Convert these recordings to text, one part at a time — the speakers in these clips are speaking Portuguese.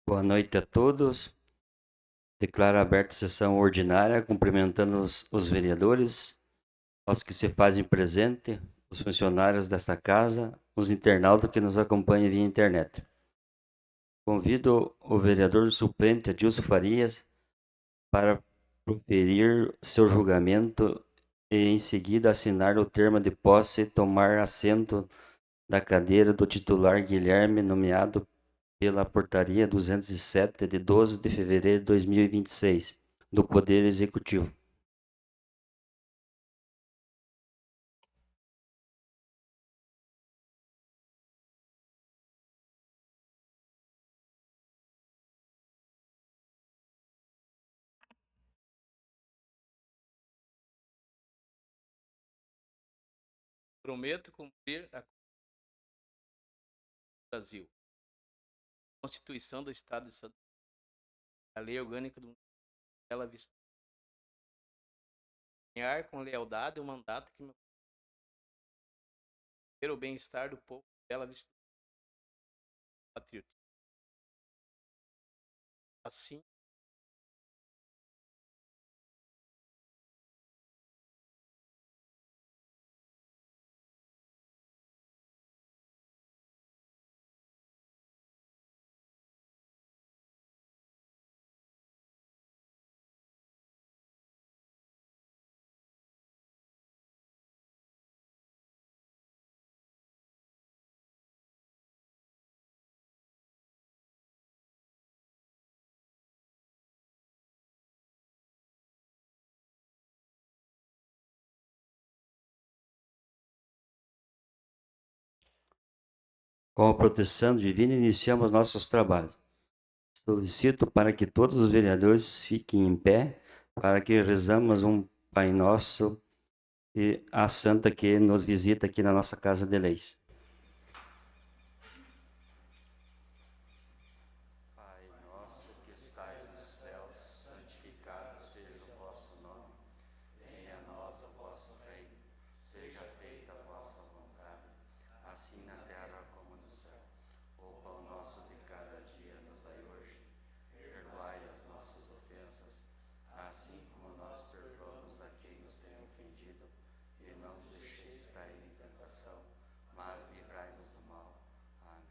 Boa noite a todos. Declaro aberta a sessão ordinária, cumprimentando os vereadores, aos que se fazem presente, os funcionários desta casa, os internautas que nos acompanham via internet. Convido o vereador suplente Adilson Farias para proferir seu julgamento e, em seguida, assinar o termo de posse e tomar assento da cadeira do titular Guilherme, nomeado pela Portaria 207, de 12 de fevereiro de 2026, do Poder Executivo. Prometo cumprir a Brasil, a Constituição do Estado de Santa Catarina, a Lei Orgânica do Município de Bela Vista, desempenhar com lealdade o mandato que me ter o bem-estar do povo de Bela Vista, patriota. Assim, Com a proteção divina, iniciamos nossos trabalhos. Solicito para que todos os vereadores fiquem em pé, para que rezamos um Pai Nosso e a Santa que nos visita aqui na nossa Casa de Leis. Pai nosso que estais nos céus, santificado seja o vosso nome. Venha a nós o vosso reino. Seja feita a vossa vontade, assim na terra como no céu. O pão nosso de cada dia nos dai hoje. Perdoai as nossas ofensas, assim como nós perdoamos a quem nos tem ofendido. E não nos deixeis cair em tentação, mas livrai-nos do mal. Amém.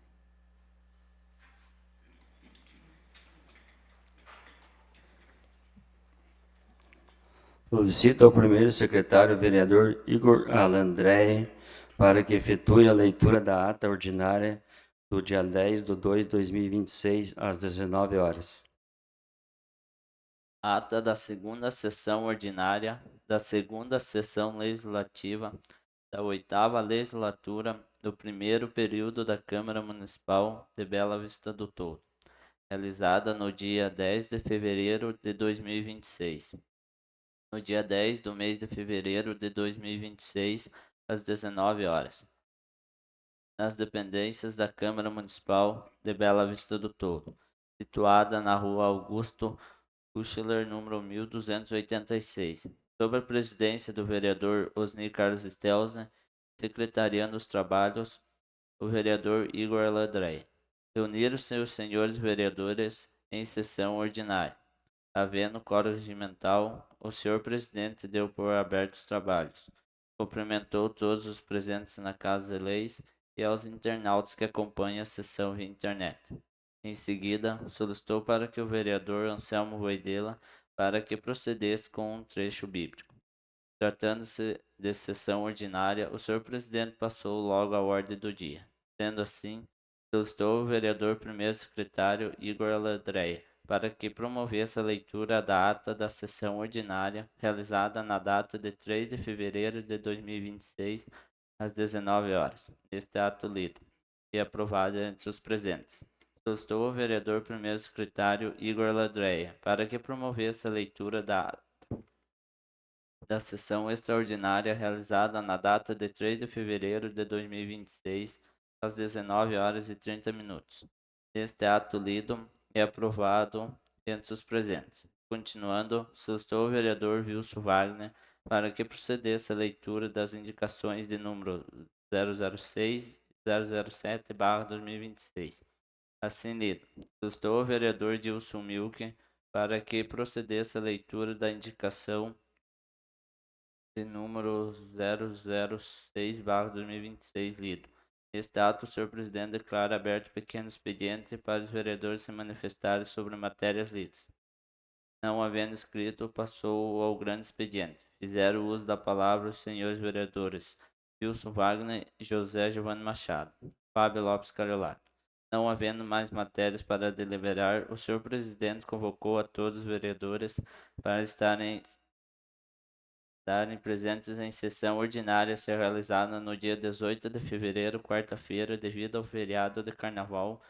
Solicito ao primeiro secretário, vereador Igor Alandré, para que efetue a leitura da ata ordinária do dia 10/2/2026, às 19 horas. Ata da segunda sessão ordinária da segunda sessão legislativa da 8ª legislatura do primeiro período da Câmara Municipal de Bela Vista do Toldo, realizada no dia 10 de fevereiro de 2026. No dia 10 do mês de fevereiro de 2026, às 19 horas, nas dependências da Câmara Municipal de Bela Vista do Toldo, situada na Rua Augusto Kuchler, número 1286, sob a presidência do vereador Osni Carlos Stelzen, secretariando os trabalhos o vereador Igor Ladrei. Reuniram-se os senhores vereadores em sessão ordinária. Havendo quórum regimental, o senhor presidente deu por abertos os trabalhos. Cumprimentou todos os presentes na Casa de Leis e aos internautas que acompanham a sessão via internet. Em seguida, solicitou para que o vereador Anselmo Voidela para que procedesse com um trecho bíblico. Tratando-se de sessão ordinária, o senhor presidente passou logo à ordem do dia. Sendo assim, solicitou o vereador primeiro secretário Igor Aladreia para que promovesse a leitura da ata da sessão ordinária realizada na data de 3 de fevereiro de 2026, às 19 horas. Este ato lido e aprovado entre os presentes. Solicitou o vereador primeiro secretário Igor Ladreia para que promovesse a leitura da sessão extraordinária realizada na data de 3 de fevereiro de 2026, às 19 horas e 30 minutos. Este ato lido e aprovado entre os presentes. Continuando, solicitou o vereador Wilson Wagner para que procedesse à leitura das indicações de número 006 e 007/2026, Assim lido. Sustou o vereador Dilson Milke para que procedesse a leitura da indicação de número 006/2026, lido. Neste ato, o senhor presidente declara aberto pequeno expediente para os vereadores se manifestarem sobre matérias lidas. Não havendo escrito, passou ao grande expediente. Fizeram uso da palavra os senhores vereadores Wilson Wagner e José Giovanni Machado. Fábio Lopes Cariolato. Não havendo mais matérias para deliberar, o senhor presidente convocou a todos os vereadores para estarem presentes em sessão ordinária a ser realizada no dia 18 de fevereiro, quarta-feira, devido ao feriado de carnaval,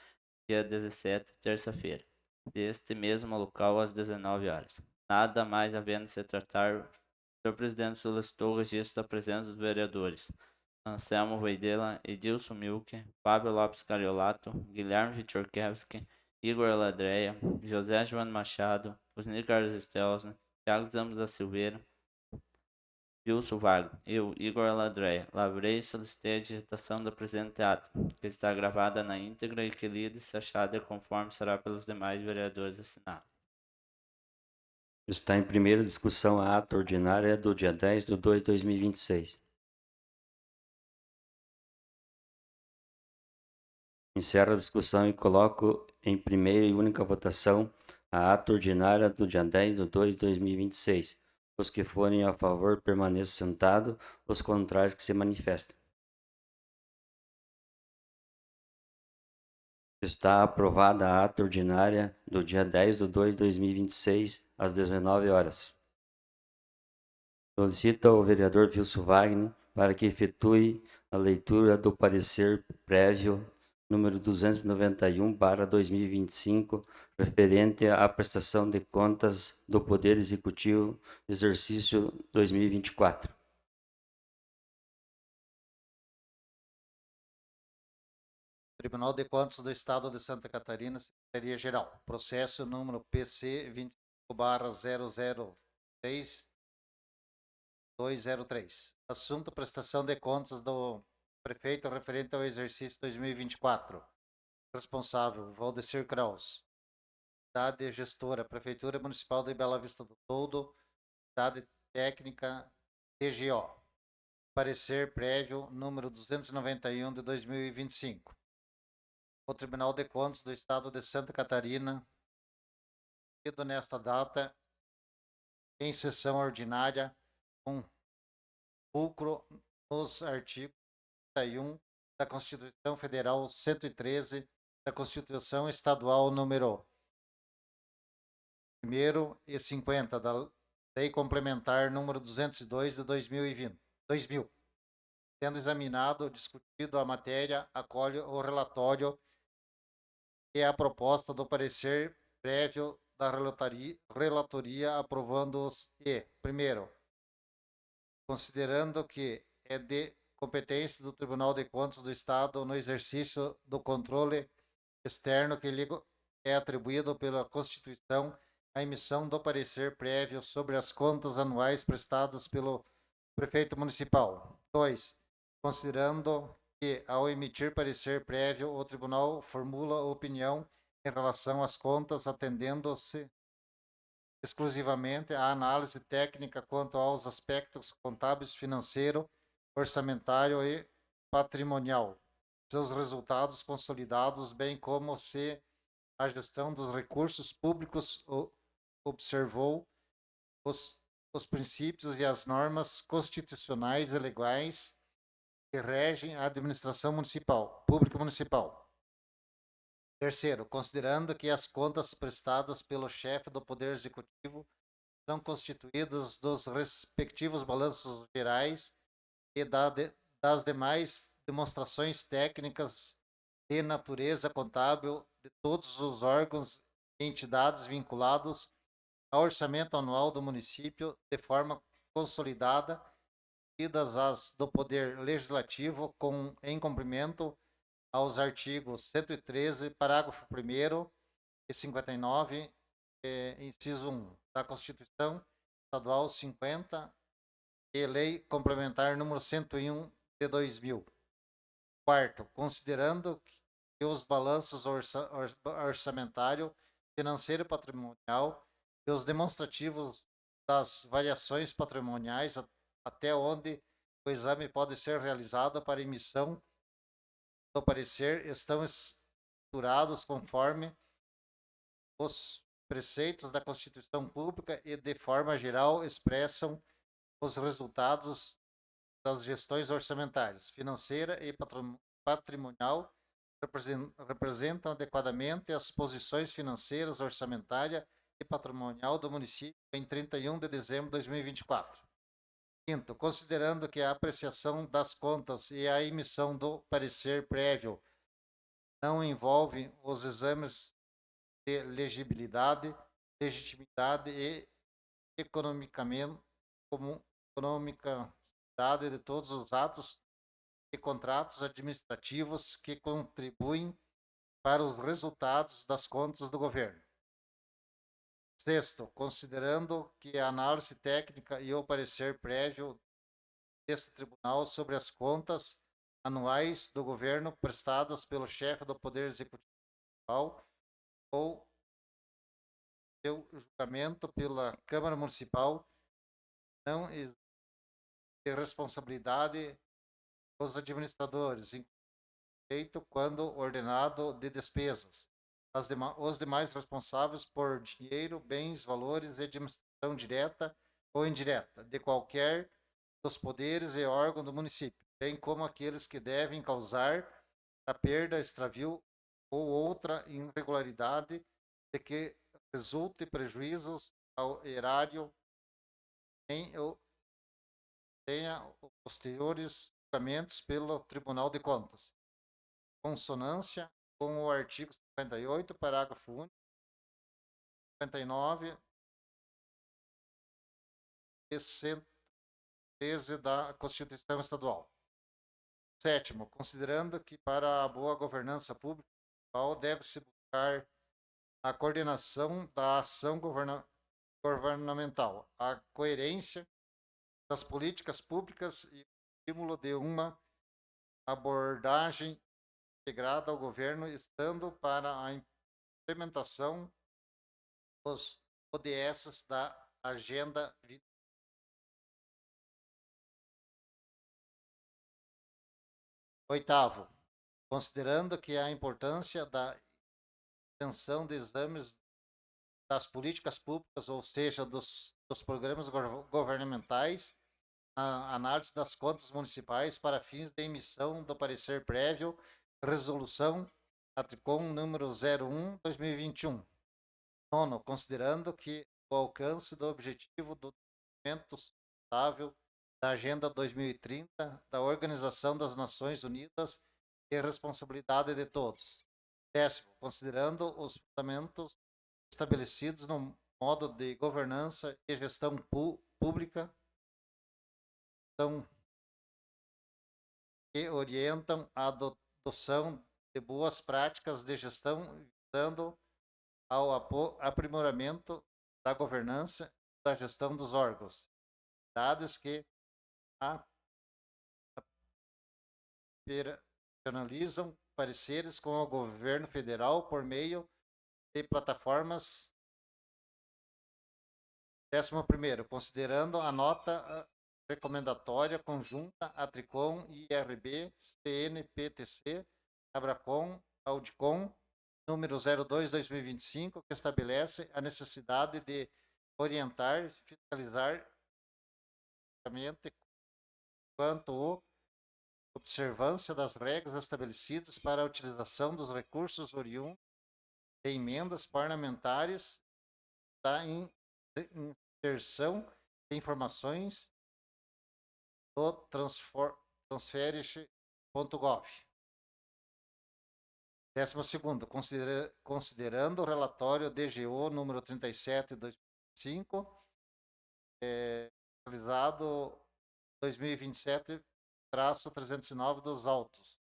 dia 17, terça-feira, deste mesmo local às 19 horas. Nada mais havendo se tratar, o senhor presidente solicitou o registro da presença dos vereadores Anselmo Voidela, Edilson Milke, Fábio Lopes Cariolato, Guilherme Vitorkevski, Igor Ladreia, José João Machado, Osnir Carlos Stelzner, Thiago Zamos da Silveira, Wilson Wagner, eu, Igor Ladreia, lavrei e solicitei a digitação da presente ata, que está gravada na íntegra e que lida e se achada conforme será pelos demais vereadores assinado. Está em primeira discussão a ata ordinária do dia 10/2/2026. Encerro a discussão e coloco em primeira e única votação a ata ordinária do dia 10/2/2026. Os que forem a favor permaneçam sentados, os contrários que se manifestem. Está aprovada a ata ordinária do dia 10/2/2026, às 19 horas. Solicito ao vereador Wilson Wagner para que efetue a leitura do parecer prévio número 291/2025, referente à prestação de contas do Poder Executivo, exercício 2024. Tribunal de Contas do Estado de Santa Catarina, Secretaria-Geral. Processo número PC 25/003-203. Assunto: prestação de contas do prefeito referente ao exercício 2024. Responsável: Valdecir Kraus. Unidade gestora: Prefeitura Municipal de Bela Vista do Toldo. Unidade técnica: TGO. Parecer prévio número 291 de 2025. O Tribunal de Contas do Estado de Santa Catarina, nesta data, em sessão ordinária, com fulcro nos artigos 31 da Constituição Federal 113, da Constituição Estadual número 1º e 50, da Lei Complementar número 202 de 2020. Sendo examinado, discutido a matéria, acolhe o relatório e a proposta do parecer prévio da relatoria aprovando-os e, primeiro, considerando que é de competência do Tribunal de Contas do Estado no exercício do controle externo que lhe é atribuído pela Constituição a emissão do parecer prévio sobre as contas anuais prestadas pelo prefeito municipal. 2. Considerando que, ao emitir parecer prévio, o tribunal formula opinião em relação às contas, atendendo-se exclusivamente à análise técnica quanto aos aspectos contábeis, financeiro, orçamentário e patrimonial, seus resultados consolidados, bem como se a gestão dos recursos públicos observou os princípios e as normas constitucionais e legais que regem a administração pública municipal. Terceiro, considerando que as contas prestadas pelo chefe do Poder Executivo são constituídas dos respectivos balanços gerais e das demais demonstrações técnicas de natureza contábil de todos os órgãos e entidades vinculados ao orçamento anual do município de forma consolidada, as do Poder Legislativo em cumprimento aos artigos 113, parágrafo 1º e 59, inciso 1, da Constituição Estadual 50 e Lei Complementar número 101 de 2000. Quarto, considerando e os balanços orçamentário, financeiro e patrimonial e os demonstrativos das variações patrimoniais até onde o exame pode ser realizado para emissão do parecer estão estruturados conforme os preceitos da Constituição Pública e, de forma geral, expressam os resultados das gestões orçamentárias, financeira e patrimonial, representam adequadamente as posições financeiras, orçamentária e patrimonial do município em 31 de dezembro de 2024. Quinto, considerando que a apreciação das contas e a emissão do parecer prévio não envolvem os exames de legibilidade, legitimidade e economicamente economicidade de todos os atos e contratos administrativos que contribuem para os resultados das contas do governo. Sexto, considerando que a análise técnica e o parecer prévio deste tribunal sobre as contas anuais do governo prestadas pelo chefe do Poder Executivo ou seu julgamento pela Câmara Municipal não existe responsabilidade dos administradores, feito quando ordenado de despesas. Os demais responsáveis por dinheiro, bens, valores e administração direta ou indireta de qualquer dos poderes e órgãos do município, bem como aqueles que devem causar a perda, extravio ou outra irregularidade de que resulte prejuízos ao erário tenha posteriores julgamentos pelo Tribunal de Contas, consonância com o artigo 58, parágrafo único, 59 e 113 da Constituição Estadual. Sétimo, considerando que para a boa governança pública deve-se buscar a coordenação da ação governamental, a coerência das políticas públicas e o estímulo de uma abordagem integrada ao governo, estando para a implementação dos ODS da Agenda 20. Oitavo, considerando que a importância da extensão de exames das políticas públicas, ou seja, dos programas governamentais, a análise das contas municipais para fins de emissão do parecer prévio, resolução Atricom número 01/2021. Nono, considerando que o alcance do objetivo do desenvolvimento sustentável da Agenda 2030 da Organização das Nações Unidas é responsabilidade de todos. Décimo, considerando os fundamentos estabelecidos no modo de governança e gestão pública que orientam a adoção de boas práticas de gestão, visando ao aprimoramento da governança e da gestão dos órgãos, dados que operacionalizam pareceres com o governo federal por meio de plataformas. 11º, considerando a nota recomendatória conjunta Atricom, IRB, CNPTC, Abracom, Audicom, número 02/2025, que estabelece a necessidade de orientar e fiscalizar quanto à observância das regras estabelecidas para a utilização dos recursos oriundos de emendas parlamentares da inserção de informações do transferes.gov. 12º, considerando o relatório DGO número 37/2005, realizado 2027-309 dos autos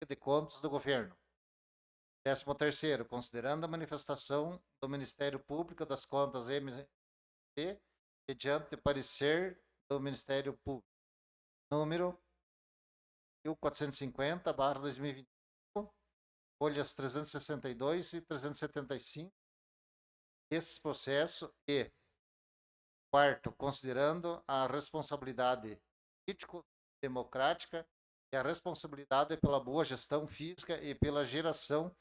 de contas do governo. 13º, considerando a manifestação do Ministério Público das Contas MC, mediante parecer do Ministério Público número 1450/2025, folhas 362 e 375, esses processos. E quarto, considerando a responsabilidade político-democrática e a responsabilidade pela boa gestão física e pela geração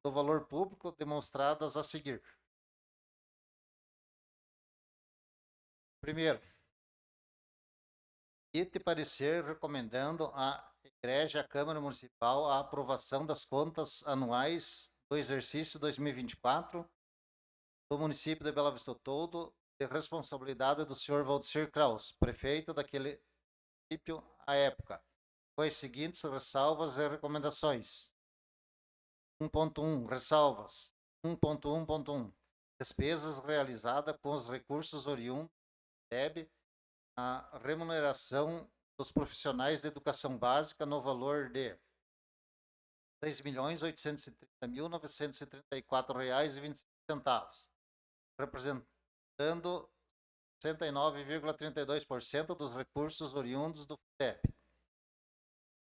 do valor público demonstradas a seguir. Primeiro, ite parecer recomendando à Igreja Câmara Municipal a aprovação das contas anuais do exercício 2024 do município de Bela Vista do Toldo, de responsabilidade do senhor Valdecir Kraus, prefeito daquele município à época, com as seguintes ressalvas e recomendações. 1.1. Ressalvas. 1.1.1. Despesas realizadas com os recursos oriundos do FUNDEB, a remuneração dos profissionais de educação básica no valor de R$ 6.830.934,25, representando 69,32% dos recursos oriundos do FUNDEB.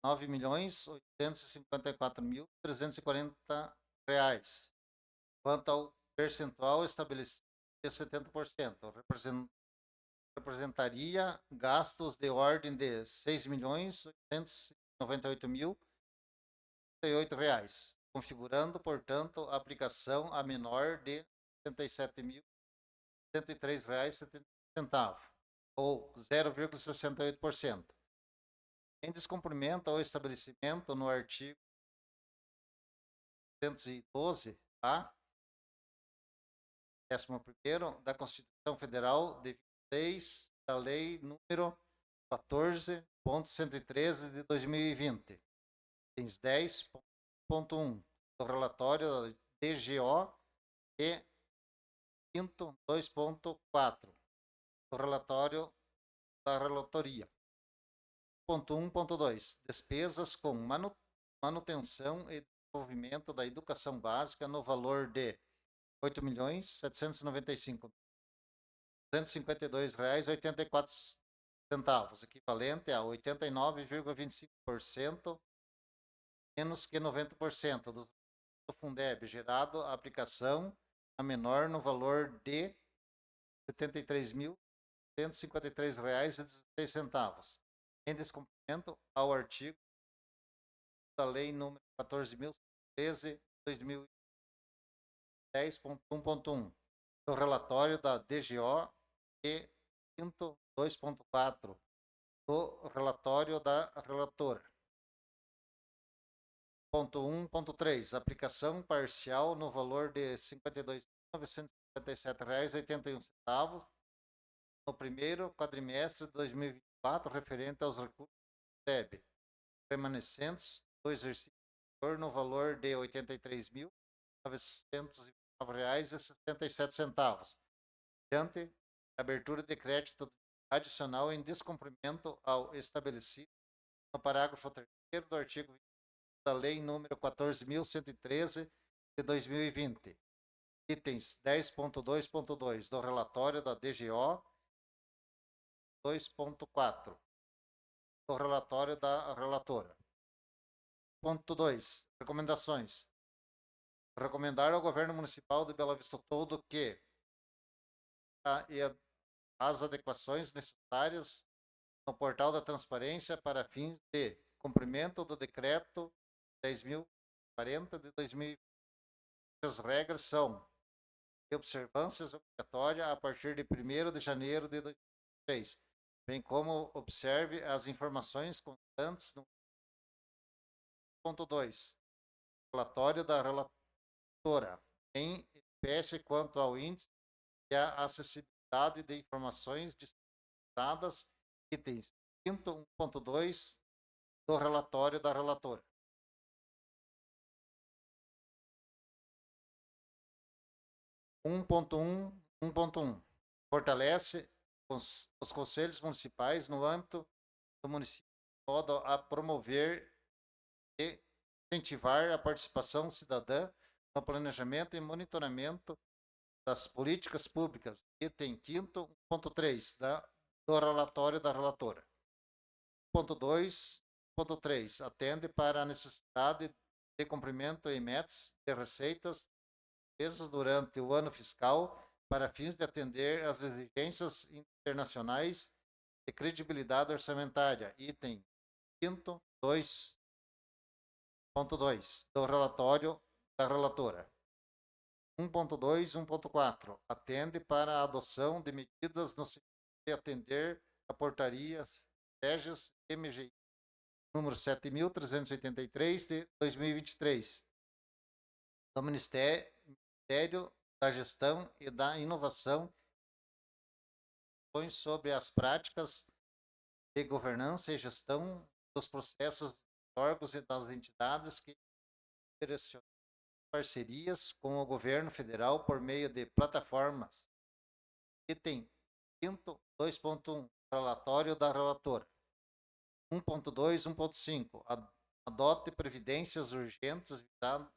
R$ 9.854.340. Quanto ao percentual estabelecido de 70%, representaria gastos de ordem de R$ 6.898.038, configurando, portanto, a aplicação a menor de R$ 67.103,70, ou 0,68%. Em descumprimento ao estabelecimento no artigo 112-A, 11º da Constituição Federal de 26 da Lei número 14.113 de 2020, itens 10.1 do relatório da DGO e 2.4 do relatório da relatoria. 1.2. Despesas com manutenção e desenvolvimento da educação básica no valor de R$ 8.795.252,84, equivalente a 89,25%, menos que 90% do FUNDEB gerado a aplicação a menor no valor de R$ 73.153,16, em descumprimento ao artigo da Lei número 14.013 de 2010.1.1 do relatório da DGO e 2.4 do relatório da relatora. 1.3. Aplicação parcial no valor de R$ 52.957,81 no primeiro quadrimestre de 2024, referente aos recursos do FUNDEB remanescentes do exercício anterior no valor de R$ 83.929,67, mediante abertura de crédito adicional em descumprimento ao estabelecido no parágrafo 3º do artigo 20 da Lei número 14.113 de 2020, itens 10.2.2 do relatório da DGO, 2.4 do relatório da relatora. Ponto 2. Recomendações. Recomendar ao Governo Municipal de Bela Vista do Toldo que as adequações necessárias no portal da transparência para fins de cumprimento do decreto 10.040 de 2020. As regras são de observâncias obrigatórias a partir de 1º de janeiro de 2023, bem como observe as informações constantes no ponto 2, relatório da relatora, em espécie quanto ao índice e a acessibilidade de informações disponibilizadas, itens 1.2 do relatório da relatora. 1.1. Fortalece os conselhos municipais no âmbito do município, de modo a promover e incentivar a participação cidadã no planejamento e monitoramento das políticas públicas. Item 5.3 do relatório da relatora. 2.3. Atende para a necessidade de cumprimento e metas de receitas despesas durante o ano fiscal para fins de atender às exigências internacionais de credibilidade orçamentária. Item 5º, 2.2 do relatório da relatora. 1.2, 1.4 atende para a adoção de medidas no sentido de atender a portaria SEGES MGI número 7.383 de 2023 do Ministério da Gestão e da Inovação sobre as práticas de governança e gestão dos processos dos órgãos e das entidades que direcionam parcerias com o governo federal por meio de plataformas. Item 5º, 2.1, relatório da relatora. 1.2, 1.5, adote previdências urgentes visando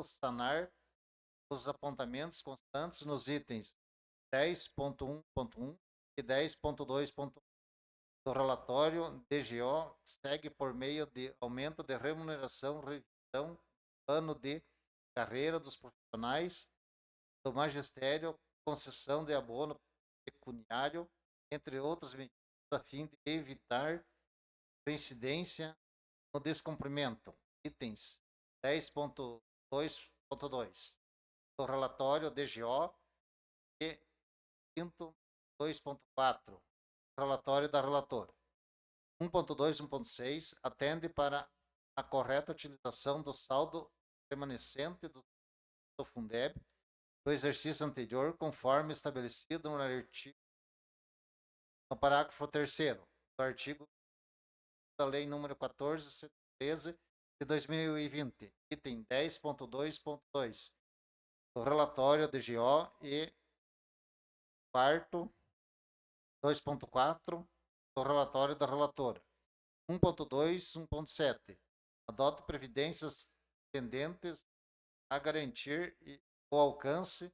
sanar os apontamentos constantes nos itens 10.1.1 e 10.2.1 do relatório DGO segue por meio de aumento de remuneração, revisão, plano de carreira dos profissionais do magistério, concessão de abono pecuniário, entre outras medidas, a fim de evitar reincidência no descumprimento. Itens 10.2.2 do relatório DGO e 2.4 relatório da relatora. 1.2 e 1.6 atende para a correta utilização do saldo remanescente do Fundeb do exercício anterior, conforme estabelecido no parágrafo 3º do artigo da Lei número 14.113 de 2020, item 10.2.2 do relatório DGO e 2.4 do relatório da relatora. 1.2, 1.7 adota previdências tendentes a garantir o alcance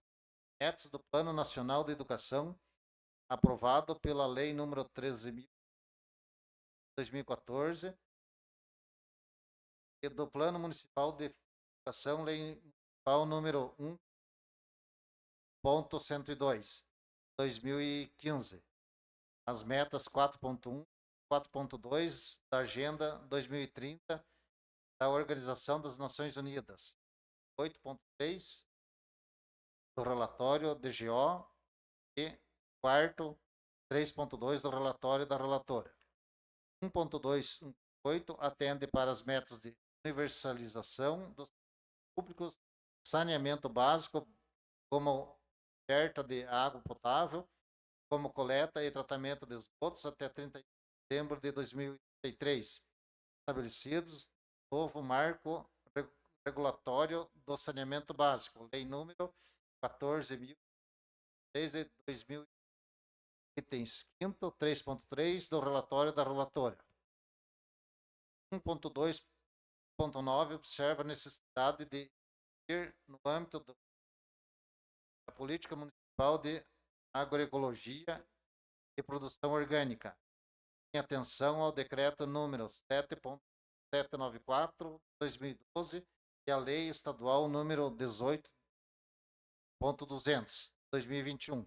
metas do Plano Nacional de Educação aprovado pela Lei número 13.000 de 2014 e do Plano Municipal de Educação, Lei Municipal número 1.102 2015. As metas 4.1, 4.2 da Agenda 2030 da Organização das Nações Unidas. 8.3 do relatório DGO e 4º 3.2 do relatório da relatora. 1.2.8 atende para as metas de universalização dos públicos, saneamento básico, como oferta de água potável, como coleta e tratamento de esgotos até 30 de setembro de 2033, estabelecidos novo marco regulatório do saneamento básico, Lei número 14.006 de 2000, itens 5º, 3.3 do relatório da relatora. 1.2.9 observa a necessidade de ir no âmbito da política municipal de agroecologia e produção orgânica, em atenção ao decreto número 7.794/2012 e a lei estadual número 18.200/2021.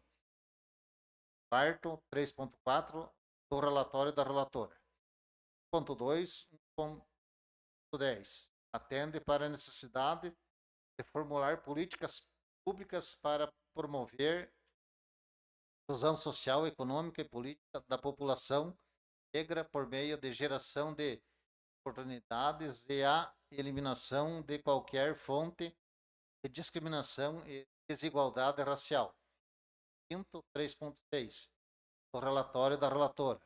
Quarto, 3.4 do relatório da relatora. 1.2, 1.10 atende para a necessidade de formular políticas públicas para promover a inclusão social, econômica e política da população negra por meio de geração de oportunidades e a eliminação de qualquer fonte de discriminação e desigualdade racial. 5º, 3.6 do relatório da relatora.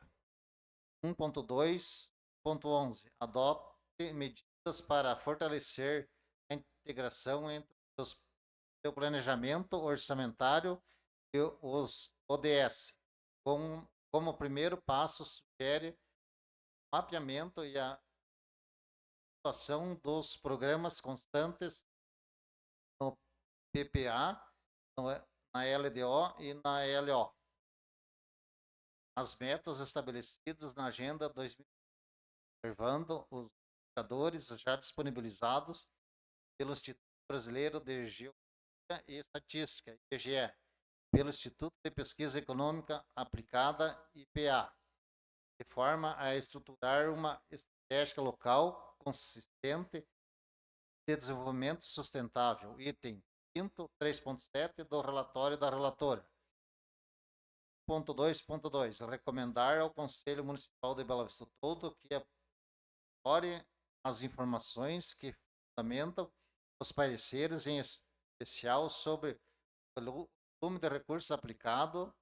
1.2.11 adote medidas para fortalecer a integração entre o seu planejamento orçamentário e os ODS. Como primeiro passo, sugere o mapeamento e a atuação dos programas constantes no PPA, na LDO e na LO. As metas estabelecidas na Agenda 2020, observando os indicadores já disponibilizados pelo Instituto Brasileiro de Geografia e Estatística, IBGE, pelo Instituto de Pesquisa Econômica Aplicada, IPA, de forma a estruturar uma estratégia local consistente de desenvolvimento sustentável. Item 5º, 3.7 do relatório da relatora. 2.2. Recomendar ao Conselho Municipal de Bela Vista do Todo que apure as informações que fundamentam os pareceres, em especial sobre o volume de recursos aplicado,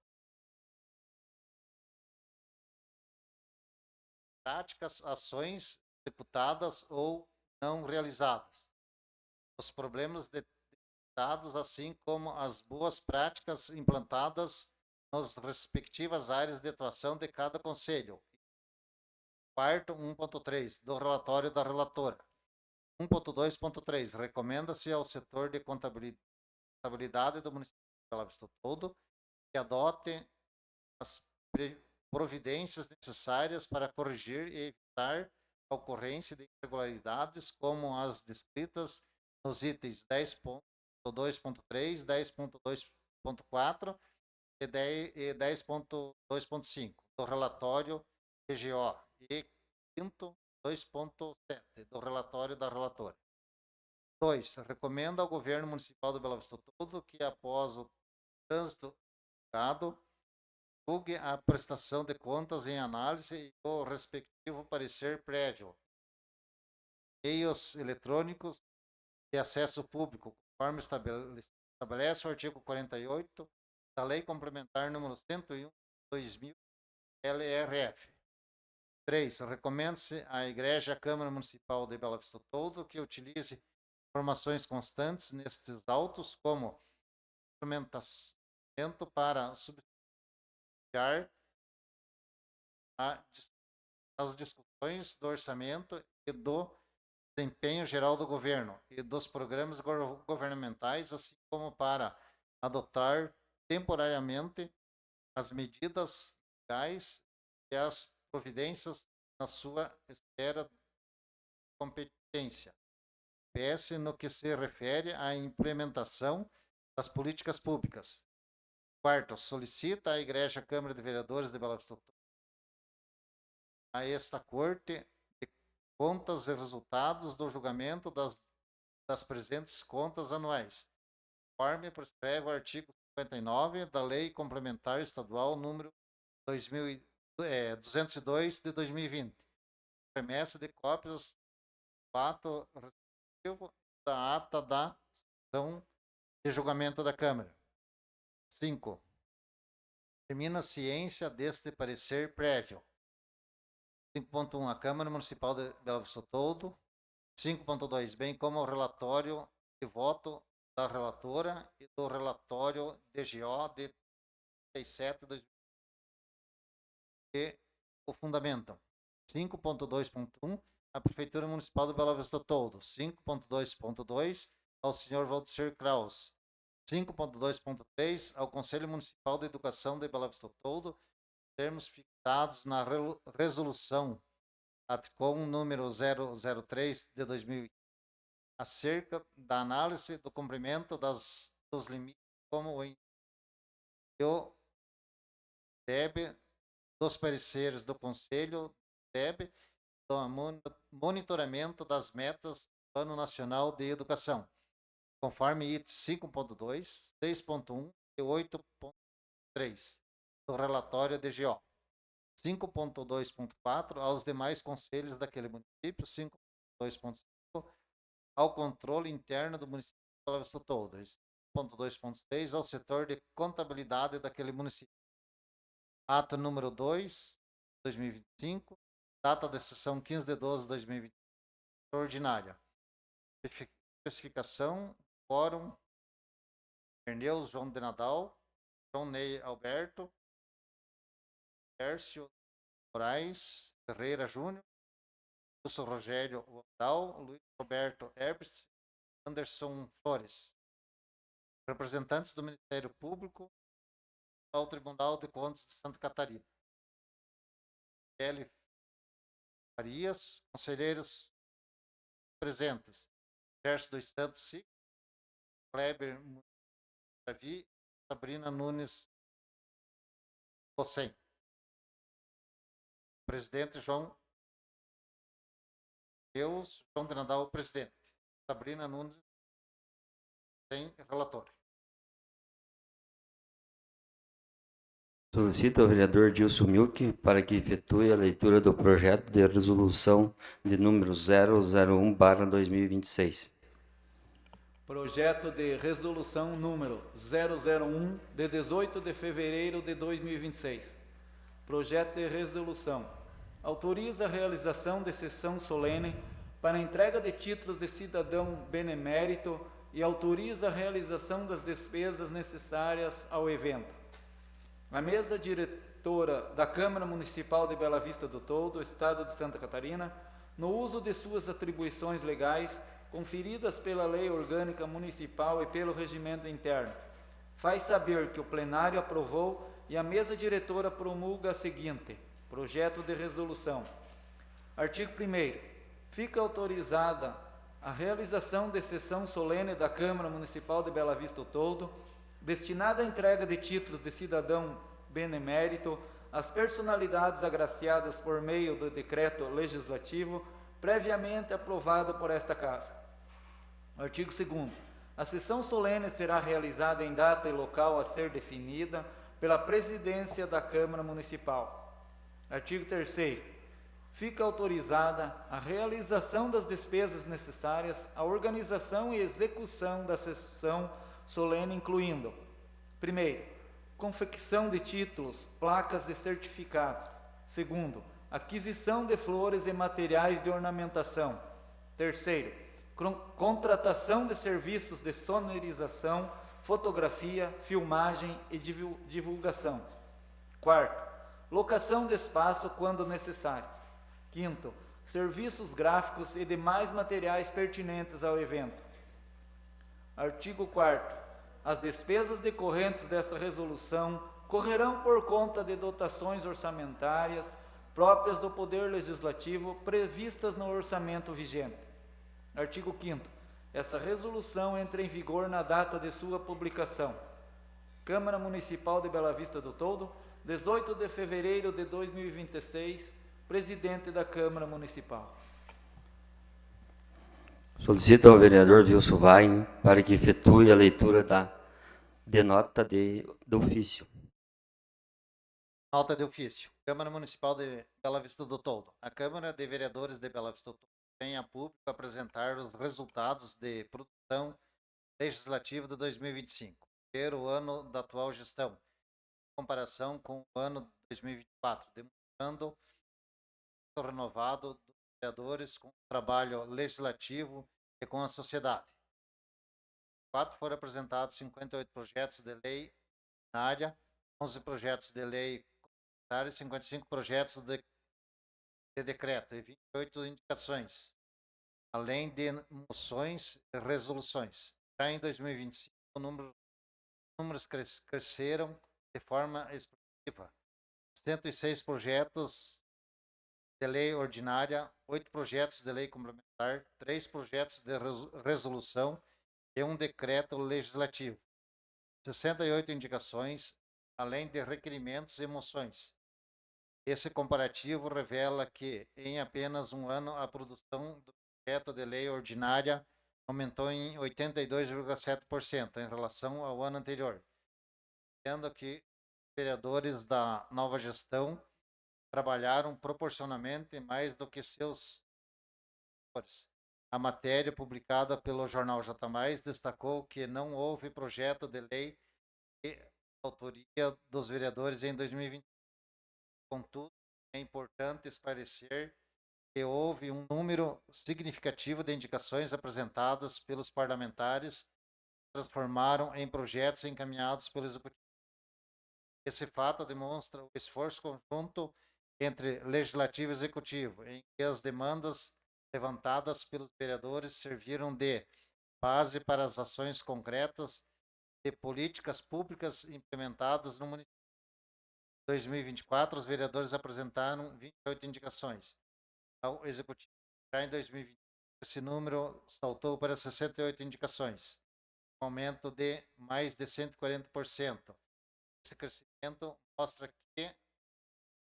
práticas, ações executadas ou não realizadas, os problemas detectados, assim como as boas práticas implantadas nas respectivas áreas de atuação de cada conselho. Quarto, 1.3 do relatório da relatora. 1.2.3 recomenda-se ao setor de contabilidade do município de Bela Vista do Todo que adote as providências necessárias para corrigir e evitar a ocorrência de irregularidades como as descritas nos itens 10.2.3, 10.2.4 e 10.2.5 do relatório PGO e 5º 2.7 do relatório da relatora. 2. Recomenda ao governo municipal de Bela Vista do Todo que, após o trânsito julgado, divulgue a prestação de contas em análise e o respectivo parecer prévio, meios eletrônicos de acesso público, conforme estabelece o artigo 48 da Lei Complementar número 101 de 2000, LRF. 3. Recomenda-se à Igreja e à Câmara Municipal de Bela Vista do Todo que utilize informações constantes nestes autos como instrumento para subsidiar as discussões do orçamento e do desempenho geral do governo e dos programas governamentais, assim como para adotar temporariamente as medidas legais e as providências na sua esfera de competência. PS no que se refere à implementação das políticas públicas. Quarto, solicita à Igreja Câmara de Vereadores de Bela Vista do Todo a esta Corte de Contas e resultados do julgamento das presentes contas anuais, conforme prescreve o artigo 59 da Lei Complementar Estadual número 202 de 2020. Remessa de cópias do ato respectivo da ata da sessão de julgamento da Câmara. 5. Determina a ciência deste parecer prévio. 5.1. A Câmara Municipal de Bela Vista do Todo. 5.2. Bem como o relatório de voto da relatora e do relatório DGO de 37 de que o fundamentam. 5.2.1. A Prefeitura Municipal de Bela Vista do Todo. 5.2.2. Ao senhor Valdecir Kraus. 5.2.3. Ao Conselho Municipal de Educação de Bela Vista do Todo, termos fixados na resolução ATCOM número 003 de 2020, acerca da análise do cumprimento dos limites como o DEB, dos pareceres do Conselho DEB, do monitoramento das metas do Plano Nacional de Educação, conforme item 5.2, 6.1 e 8.3 do relatório DGO. 5.2.4 aos demais conselhos daquele município. 5.2.5 ao controle interno do município de Bela Vista do Todo. 5.2.6 ao setor de contabilidade daquele município. Ato número 2, 2025, data de sessão 15 de 12 de 2025, ordinária. Especificação, quórum, Perneu João de Nadal, João Ney Alberto, Pércio Moraes Ferreira Júnior, Wilson Rogério Wandal, Luiz Roberto Herbst, Anderson Flores. Representantes do Ministério Público ao Tribunal de Contas de Santa Catarina. L. Farias, conselheiros presentes: Gerson dos Santos Sic, Kleber Davi, Sabrina Nunes Possem. Presidente João de Nadal, o presidente. Sabrina Nunes, sem relatório. Solicito ao vereador Dilson Milk para que efetue a leitura do projeto de resolução de número 001/2026. Projeto de resolução número 001, de 18 de fevereiro de 2026. Projeto de resolução autoriza a realização de sessão solene para entrega de títulos de cidadão benemérito e autoriza a realização das despesas necessárias ao evento. A mesa diretora da Câmara Municipal de Bela Vista do Toldo, Estado de Santa Catarina, no uso de suas atribuições legais conferidas pela Lei Orgânica Municipal e pelo Regimento Interno, faz saber que o plenário aprovou e a mesa diretora promulga a seguinte: projeto de resolução. Artigo 1º. Fica autorizada a realização de sessão solene da Câmara Municipal de Bela Vista do Toldo, destinada à entrega de títulos de cidadão benemérito às personalidades agraciadas por meio do decreto legislativo previamente aprovado por esta Casa. Artigo 2º. A sessão solene será realizada em data e local a ser definida pela presidência da Câmara Municipal. Artigo 3º. Fica autorizada a realização das despesas necessárias à organização e execução da sessão solene, incluindo: primeiro, confecção de títulos, placas e certificados. Segundo, aquisição de flores e materiais de ornamentação. Terceiro, contratação de serviços de sonorização, fotografia, filmagem e divulgação. Quarto, locação de espaço quando necessário. Quinto, serviços gráficos e demais materiais pertinentes ao evento. Artigo 4º. As despesas decorrentes dessa resolução correrão por conta de dotações orçamentárias próprias do Poder Legislativo previstas no orçamento vigente. Artigo 5º. Essa resolução entra em vigor na data de sua publicação. Câmara Municipal de Bela Vista do Toldo, 18 de fevereiro de 2026, Presidente da Câmara Municipal. Solicito ao vereador Wilson Vain para que efetue a leitura de nota do ofício. Nota de ofício. Câmara Municipal de Bela Vista do Toldo. A Câmara de Vereadores de Bela Vista do Toldo vem a público apresentar os resultados de produção legislativa de 2025, primeiro ano da atual gestão, em comparação com o ano de 2024, demonstrando o renovado dos vereadores com o trabalho legislativo e com a sociedade. Foram apresentados 58 projetos de lei na área, 11 projetos de lei comunitária, 55 projetos de decreto e 28 indicações, além de moções e resoluções. Já em 2025, os números cresceram de forma expressiva. 106 projetos de lei ordinária, 8 projetos de lei complementar, 3 projetos de resolução e um decreto legislativo. 68 indicações, além de requerimentos e moções. Esse comparativo revela que, em apenas um ano, a produção do projeto de lei ordinária aumentou em 82,7% em relação ao ano anterior, sendo que os vereadores da nova gestão trabalharam proporcionalmente mais do que seus vereadores. A matéria publicada pelo jornal J+, destacou que não houve projeto de lei de autoria dos vereadores em 2020. Contudo, é importante esclarecer que houve um número significativo de indicações apresentadas pelos parlamentares que transformaram em projetos encaminhados pelo Executivo. Esse fato demonstra o esforço conjunto entre Legislativo e Executivo, em que as demandas levantadas pelos vereadores serviram de base para as ações concretas de políticas públicas implementadas no município. Em 2024, os vereadores apresentaram 28 indicações ao Executivo. Já em 2025, esse número saltou para 68 indicações, um aumento de mais de 140%. Esse crescimento mostra que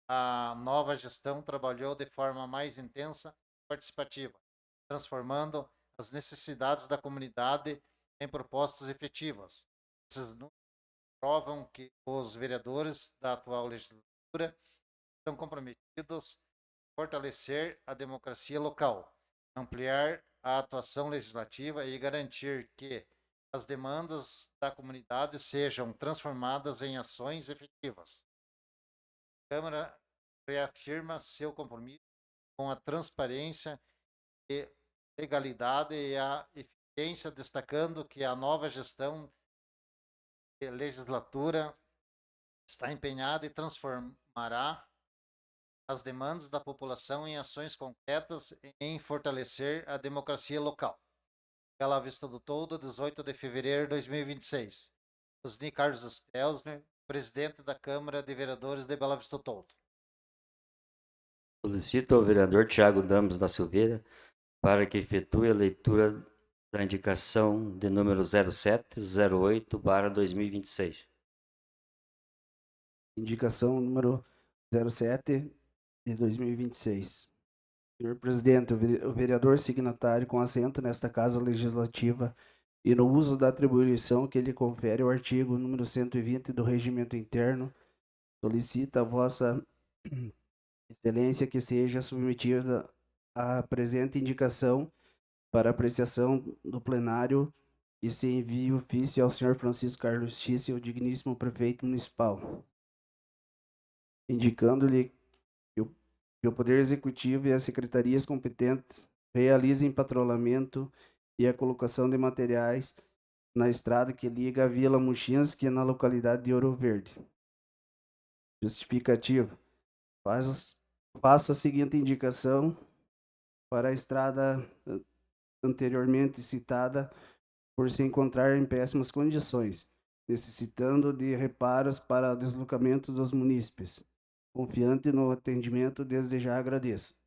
a nova gestão trabalhou de forma mais intensa e participativa, transformando as necessidades da comunidade em propostas efetivas. Esses números provam que os vereadores da atual legislatura estão comprometidos em fortalecer a democracia local, ampliar a atuação legislativa e garantir que as demandas da comunidade sejam transformadas em ações efetivas. A Câmara reafirma seu compromisso com a transparência e legalidade e a eficiência, destacando que a nova gestão de legislatura está empenhada e transformará as demandas da população em ações concretas em fortalecer a democracia local. Bela Vista do Toldo, 18 de fevereiro de 2026. Osni Carlos Stelzner, presidente da Câmara de Vereadores de Bela Vista do Toldo. Solicito ao vereador Tiago Damos da Silveira para que efetue a leitura da indicação de número 0708/2026. Indicação número 07 de 2026. Senhor presidente, o vereador signatário com assento nesta Casa Legislativa e no uso da atribuição que lhe confere o artigo número 120 do Regimento Interno, solicita a vossa excelência que seja submetida a presente indicação para apreciação do plenário e se envie ofício ao senhor Francisco Carlos Schissel, o digníssimo prefeito municipal, indicando-lhe que o Poder Executivo e as secretarias competentes realizem patrulhamento e a colocação de materiais na estrada que liga a Vila Muxinski na localidade de Ouro Verde. Justificativa. Faça a seguinte indicação para a estrada anteriormente citada por se encontrar em péssimas condições, necessitando de reparos para o deslocamento dos munícipes. Confiante no atendimento, desde já agradeço.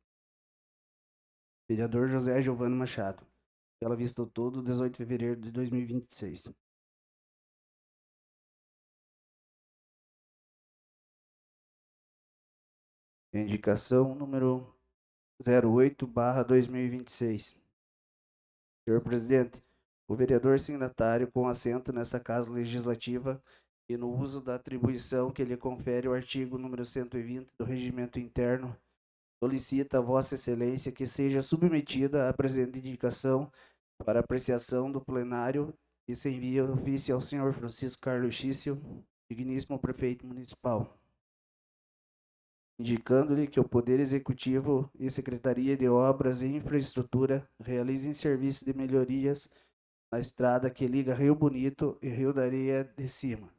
Vereador José Giovanni Machado. Bela Vista do Toldo, 18 de fevereiro de 2026. Indicação número 08/2026. Senhor presidente, o vereador signatário com assento nessa Casa Legislativa e no uso da atribuição que lhe confere o artigo número 120 do Regimento Interno, solicita a Vossa Excelência que seja submetida a presente indicação para apreciação do plenário e se envie ofício ao senhor Francisco Carlos Schissel, digníssimo prefeito municipal, indicando-lhe que o Poder Executivo e Secretaria de Obras e Infraestrutura realizem serviços de melhorias na estrada que liga Rio Bonito e Rio da Areia de Cima.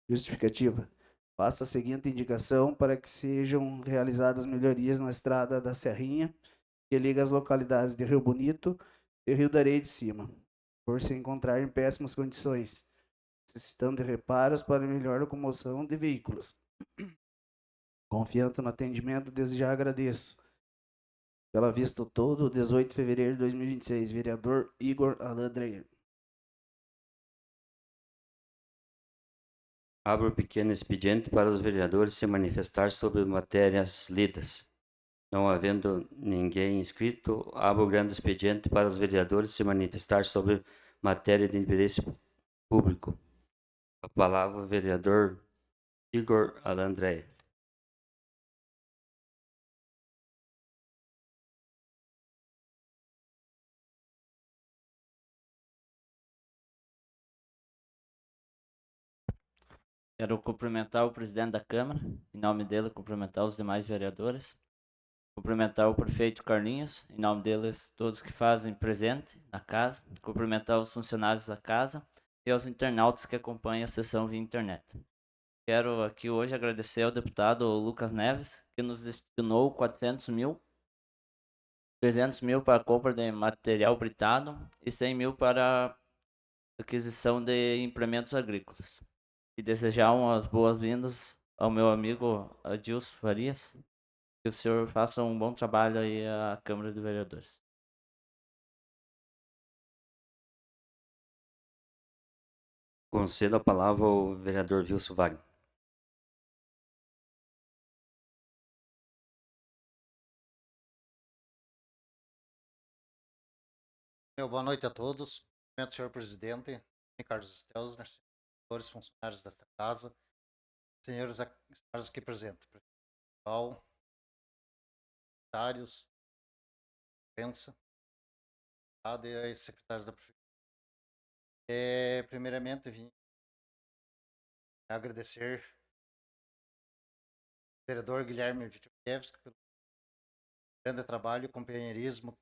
Justificativa. Faça a seguinte indicação para que sejam realizadas melhorias na estrada da Serrinha, que liga as localidades de Rio Bonito e Rio da Areia de Cima, por se encontrar em péssimas condições, necessitando de reparos para melhor locomoção de veículos. Confiante no atendimento, desde já agradeço. Bela Vista do Toldo, 18 de fevereiro de 2026. Vereador Igor Alain Dreyer. Abro o pequeno expediente para os vereadores se manifestar sobre matérias lidas. Não havendo ninguém inscrito, abro o grande expediente para os vereadores se manifestar sobre matéria de interesse público. A palavra, vereador Igor Alain Dreyer. Quero cumprimentar o presidente da Câmara, em nome dele cumprimentar os demais vereadores, cumprimentar o prefeito Carlinhos, em nome deles todos que fazem presente na casa, cumprimentar os funcionários da casa e aos internautas que acompanham a sessão via internet. Quero aqui hoje agradecer ao deputado Lucas Neves, que nos destinou 300 mil para a compra de material britado e 100 mil para aquisição de implementos agrícolas. E desejar umas boas-vindas ao meu amigo Adilson Farias. Que o senhor faça um bom trabalho aí à Câmara de Vereadores. Concedo a palavra ao vereador Wilson Wagner. Boa noite a todos. Cumprimento o senhor presidente, Carlos Stelzner, senhores funcionários desta casa, senhores aqui presentes, secretários, imprensa, e as secretárias da prefeitura. Primeiramente, vim agradecer ao vereador Guilherme Vitorevski pelo grande trabalho e companheirismo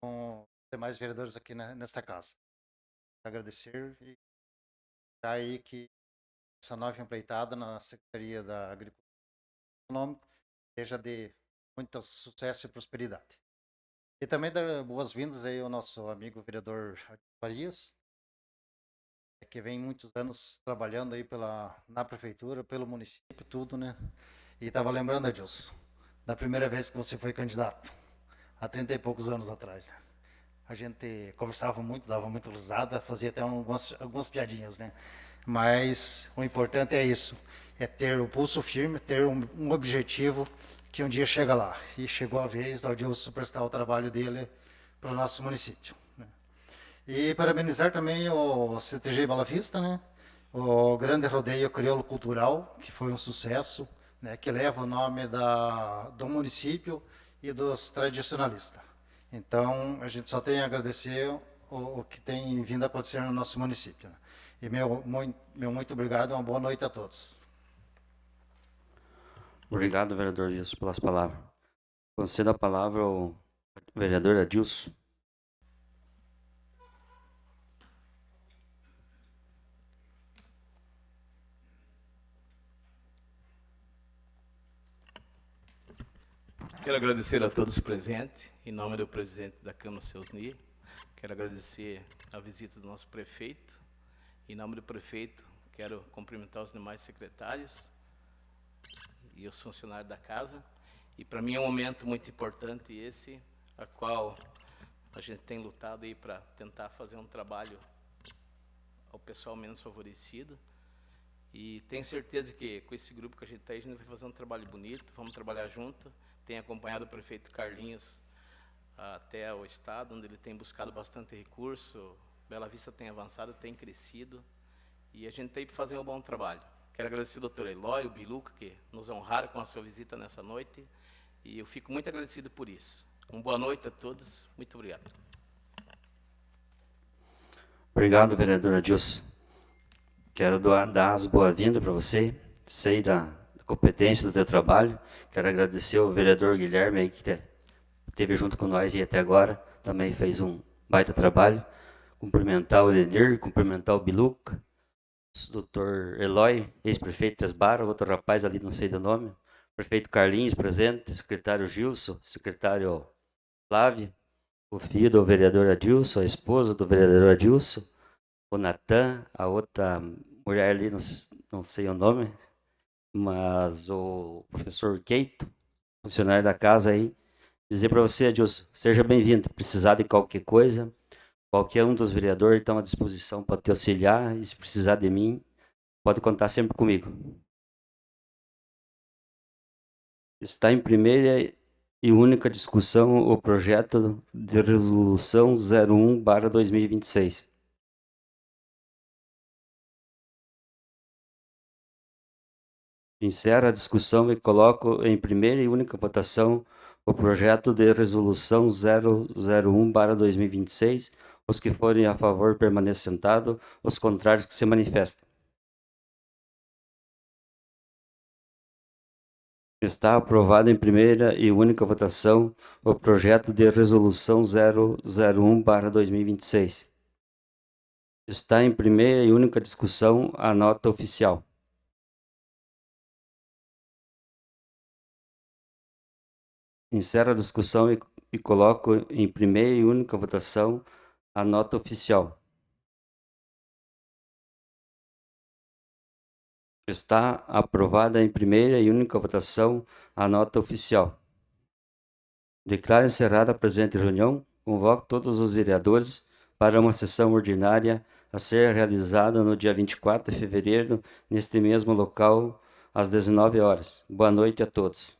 com os demais vereadores aqui nesta casa. Agradecer e aí que essa nova empreitada na Secretaria da Agricultura Econômica seja de muito sucesso e prosperidade. E também dar boas-vindas aí ao nosso amigo vereador Farias, que vem muitos anos trabalhando aí na prefeitura, pelo município, tudo, né? E estava lembrando, Adilson, da primeira vez que você foi candidato, há 30 e poucos anos atrás, né? A gente conversava muito, dava muita risada, fazia até algumas piadinhas, né? Mas o importante é isso, é ter o pulso firme, ter um objetivo que um dia chega lá. E chegou a vez do Adilson prestar o trabalho dele para o nosso município, né? E parabenizar também o CTG Bela Vista, né? O grande rodeio crioulo cultural, que foi um sucesso, né? Que leva o nome do município e dos tradicionalistas. Então, a gente só tem a agradecer o que tem vindo a acontecer no nosso município, né? E meu muito obrigado e uma boa noite a todos. Obrigado, vereador Wilson, pelas palavras. Concedo a palavra ao vereador Adilson. Quero agradecer a todos presentes, em nome do presidente da Câmara, Seusni. Quero agradecer a visita do nosso prefeito. Em nome do prefeito, quero cumprimentar os demais secretários e os funcionários da casa. E para mim é um momento muito importante esse, a qual a gente tem lutado aí para tentar fazer um trabalho ao pessoal menos favorecido. E tenho certeza que com esse grupo que a gente está aí, a gente vai fazer um trabalho bonito, vamos trabalhar junto. Tenho acompanhado o prefeito Carlinhos até o estado, onde ele tem buscado bastante recurso. Bela Vista tem avançado, tem crescido, e a gente tem que fazer um bom trabalho. Quero agradecer ao doutor Eloy, o Biluca, que nos honraram com a sua visita nessa noite, e eu fico muito agradecido por isso. Uma boa noite a todos, muito obrigado. Obrigado, vereador Adilson. Quero dar as boas-vindas para você, sei da competência do teu trabalho. Quero agradecer ao vereador Guilherme aí, que esteve junto com nós e até agora também fez um baita trabalho. Cumprimentar o Edenir, cumprimentar o Biluca, o doutor Eloy, ex-prefeito de Trasbara, outro rapaz ali, não sei do nome, prefeito Carlinhos presente, secretário Gilson, secretário Flávio, o filho do vereador Adilson, a esposa do vereador Adilson, o Natan, a outra mulher ali, não sei o nome, mas o professor Keito, funcionário da casa aí, dizer para você, Adilson, seja bem-vindo. Precisar de qualquer coisa, qualquer um dos vereadores está à disposição para te auxiliar, e se precisar de mim, pode contar sempre comigo. Está em primeira e única discussão o projeto de resolução 01/2026. Encerro a discussão e coloco em primeira e única votação o projeto de resolução 001/2026. Os que forem a favor permaneçam sentados, os contrários que se manifestem. Está aprovado em primeira e única votação o projeto de resolução 001/2026. Está em primeira e única discussão a nota oficial. Encerro a discussão e coloco em primeira e única votação a nota oficial. Está aprovada em primeira e única votação a nota oficial. Declaro encerrada a presente reunião. Convoco todos os vereadores para uma sessão ordinária a ser realizado no dia 24 de fevereiro, neste mesmo local, às 19 horas. Boa noite a todos.